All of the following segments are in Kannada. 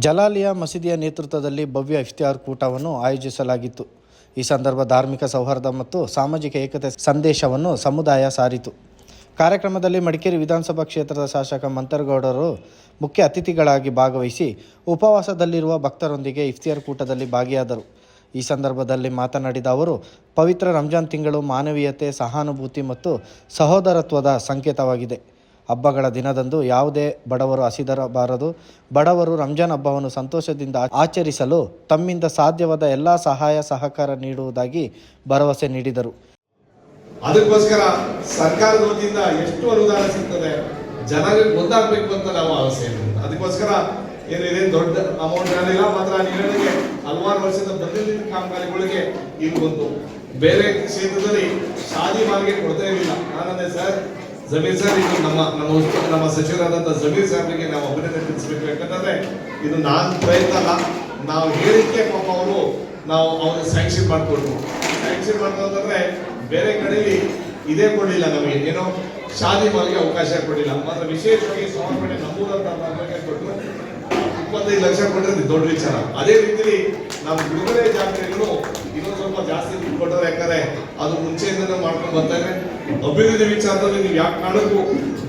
ಜಲಾಲಿಯಾ ಮಸೀದಿಯ ನೇತೃತ್ವದಲ್ಲಿ ಭವ್ಯ ಇಫ್ತಿಯಾರ್ ಕೂಟವನ್ನು ಆಯೋಜಿಸಲಾಗಿತ್ತು. ಈ ಸಂದರ್ಭ ಧಾರ್ಮಿಕ ಸೌಹಾರ್ದ ಮತ್ತು ಸಾಮಾಜಿಕ ಏಕತೆ ಸಂದೇಶವನ್ನು ಸಮುದಾಯ ಸಾರಿತು. ಕಾರ್ಯಕ್ರಮದಲ್ಲಿ ಮಡಿಕೇರಿ ವಿಧಾನಸಭಾ ಕ್ಷೇತ್ರದ ಶಾಸಕ ಮಂತರಗೌಡರು ಮುಖ್ಯ ಅತಿಥಿಗಳಾಗಿ ಭಾಗವಹಿಸಿ ಉಪವಾಸದಲ್ಲಿರುವ ಭಕ್ತರೊಂದಿಗೆ ಇಫ್ತಿಯಾರ್ ಕೂಟದಲ್ಲಿ ಭಾಗಿಯಾದರು. ಈ ಸಂದರ್ಭದಲ್ಲಿ ಮಾತನಾಡಿದ ಅವರು, ಪವಿತ್ರ ರಂಜಾನ್ ತಿಂಗಳು ಮಾನವೀಯತೆ, ಸಹಾನುಭೂತಿ ಮತ್ತು ಸಹೋದರತ್ವದ ಸಂಕೇತವಾಗಿದೆ. ಹಬ್ಬಗಳ ದಿನದಂದು ಯಾವುದೇ ಬಡವರು ಹಸಿದಿರಬಾರದು. ಬಡವರು ರಂಜಾನ್ ಹಬ್ಬವನ್ನು ಸಂತೋಷದಿಂದ ಆಚರಿಸಲು ತಮ್ಮಿಂದ ಸಾಧ್ಯವಾದ ಎಲ್ಲ ಸಹಾಯ ಸಹಕಾರ ನೀಡುವುದಾಗಿ ಭರವಸೆ ನೀಡಿದರು. ಅದಕ್ಕೋಸ್ಕರ ಸರ್ಕಾರದ ವತಿಯಿಂದ ಎಷ್ಟು ಅನುದಾನ ಸಿಗ್ತದೆ ಜನರಿಗೆ ಗೊತ್ತಾಗಬೇಕು ಅಂತ ನಾವು ಆಸೆ. ಅದಕ್ಕೋಸ್ಕರ ಏನಿದೆ ದೊಡ್ಡ ಅಮೌಂಟ್ ಇರಲಿಲ್ಲ, ಮಾತ್ರ ನೀರಿಗೆ ಹಲವಾರು ವರ್ಷದ ಬಂದಿದ್ದ ಕಾಮಗಾರಿಗಳಿಗೆ ಇಲ್ಲಿ ಬಂತು. ಬೇರೆ ಕ್ಷೇತ್ರದಲ್ಲಿ ಶಾದಿ ಮಾರ್ಗೆ ಕೊಡ್ತಾ ಇರಲಿಲ್ಲ. ನಾನಂದೆ ಸರ್, ಜಮೀರ್ ಸರ್, ಇದು ನಮ್ಮ ಸಚಿವರಾದಂಥ ಜಮೀರ್ ಸಾಹೇಬರಿಗೆ ನಾವು ಅಭಿನಂದನೆ ತಿಳಿಸಬೇಕು. ಯಾಕಂತಂದ್ರೆ ಇದು ನಾನು ಪ್ರಯತ್ನ ಅಲ್ಲ, ನಾವು ಹೇಳಿಕೆ ಪಾಪ ನಾವು ಅವ್ರಿಗೆ ಸ್ಯಾಂಕ್ಷನ್ ಮಾಡಿಕೊಟ್ರು. ಸ್ಯಾಂಕ್ಷನ್ ಮಾಡ್ಕೊಂಡ್ರೆ ಬೇರೆ ಕಡೆಯಲ್ಲಿ ಇದೇ ಕೊಡಲಿಲ್ಲ, ನಮಗೆ ಏನೋ ಶಾದಿ ಮಾಲಿಗೆ ಅವಕಾಶ ಕೊಡಲಿಲ್ಲ. ಮಾತ್ರ ವಿಶೇಷವಾಗಿ ಸಮರ್ಪಣೆ ನಮ್ಮೂರಂತ ಕೊಟ್ಟರು. 25 ಲಕ್ಷ ಕೊಟ್ಟರೆ ದೊಡ್ಡ ವಿಚಾರ. ಅದೇ ರೀತಿಯಲ್ಲಿ ನಮ್ಮ ಬಿಡುಗಡೆ ಜಾತ್ರೆಗಳು ಇನ್ನೊಂದು ಸ್ವಲ್ಪ ಜಾಸ್ತಿ ದುಡ್ಡು ಕೊಟ್ಟರೆ, ಯಾಕಂದ್ರೆ ಅದು ಮುಂಚೆಯಿಂದ ಮಾಡ್ಕೊಂಡು ಬರ್ತಾರೆ. ಅಭಿವೃದ್ಧಿ ವಿಚಾರದಲ್ಲಿ ನೀವು ಯಾಕೆ ಕಾರಣಕ್ಕೂ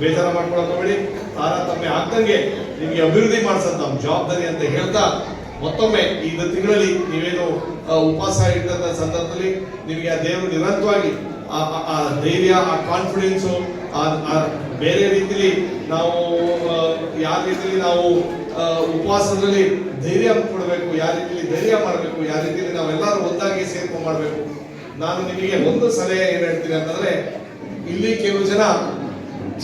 ಬೇಜಾರ ಮಾಡ್ಕೊಳಕೋಬೇಡಿ. ತಾರತಮ್ಯ ಆಗ್ದಂಗೆ ನಿಮಗೆ ಅಭಿವೃದ್ಧಿ ಮಾಡಿಸೋದು ನಮ್ಮ ಜವಾಬ್ದಾರಿ ಅಂತ ಹೇಳ್ತಾ, ಮತ್ತೊಮ್ಮೆ ಈ ತಿಂಗಳಲ್ಲಿ ನೀವೇನು ಉಪವಾಸ ಇಟ್ಟಂತ ಸಂದರ್ಭದಲ್ಲಿ ನಿಮಗೆ ಆ ದೇವರು ನಿರಂತರವಾಗಿ ಆ ಧೈರ್ಯ, ಆ ಕಾನ್ಫಿಡೆನ್ಸು, ಬೇರೆ ರೀತಿಲಿ ನಾವು ಯಾವ ರೀತಿಲಿ ನಾವು ಉಪವಾಸದಲ್ಲಿ ಧೈರ್ಯ ಕೊಡಬೇಕು, ಯಾವ ರೀತಿಲಿ ಧೈರ್ಯ ಮಾಡಬೇಕು, ಯಾವ ರೀತಿಲಿ ನಾವೆಲ್ಲರೂ ಒಂದಾಗಿ ಸೇರ್ಕೊಂಡು ಮಾಡಬೇಕು. ನಾನು ನಿಮಗೆ ಒಂದು ಸಲಹೆ ಏನು ಹೇಳ್ತೀನಿ ಅಂತಂದ್ರೆ, ಇಲ್ಲಿ ಕೆಲವು ಜನ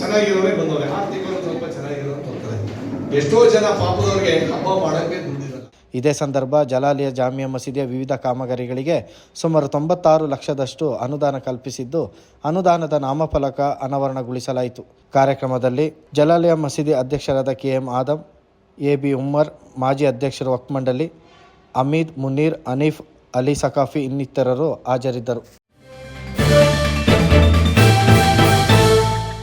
ಚೆನ್ನಾಗಿರೋರೇ ಬಂದವ್ರೆ, ಆರ್ಥಿಕರು ಸ್ವಲ್ಪ ಚೆನ್ನಾಗಿರೋರು ಬರ್ತಾರೆ. ಎಷ್ಟೋ ಜನ ಪಾಪದವ್ರಿಗೆ ಹಬ್ಬ ಮಾಡೋಕ್ಕೆ ದುಡ್ಡಿರಲ್ಲ. ಇದೇ ಸಂದರ್ಭ ಜಲಾಲಿಯಾ ಜಾಮಿಯಾ ಮಸೀದಿಯ ವಿವಿಧ ಕಾಮಗಾರಿಗಳಿಗೆ ಸುಮಾರು 96 ಲಕ್ಷದಷ್ಟು ಅನುದಾನ ಕಲ್ಪಿಸಿದ್ದು, ಅನುದಾನದ ನಾಮಫಲಕ ಅನಾವರಣಗೊಳಿಸಲಾಯಿತು. ಕಾರ್ಯಕ್ರಮದಲ್ಲಿ ಜಲಾಲಿಯಾ ಮಸೀದಿ ಅಧ್ಯಕ್ಷರಾದ KM ಆದಮ್, AB ಉಮ್ಮರ್, ಮಾಜಿ ಅಧ್ಯಕ್ಷರು ವಕ್ಫ್ ಮಂಡಳಿ, ಅಮೀದ್, ಮುನೀರ್, ಹನೀಫ್, ಅಲಿ ಸಕಾಫಿ ಇನ್ನಿತರರು ಹಾಜರಿದ್ದರು.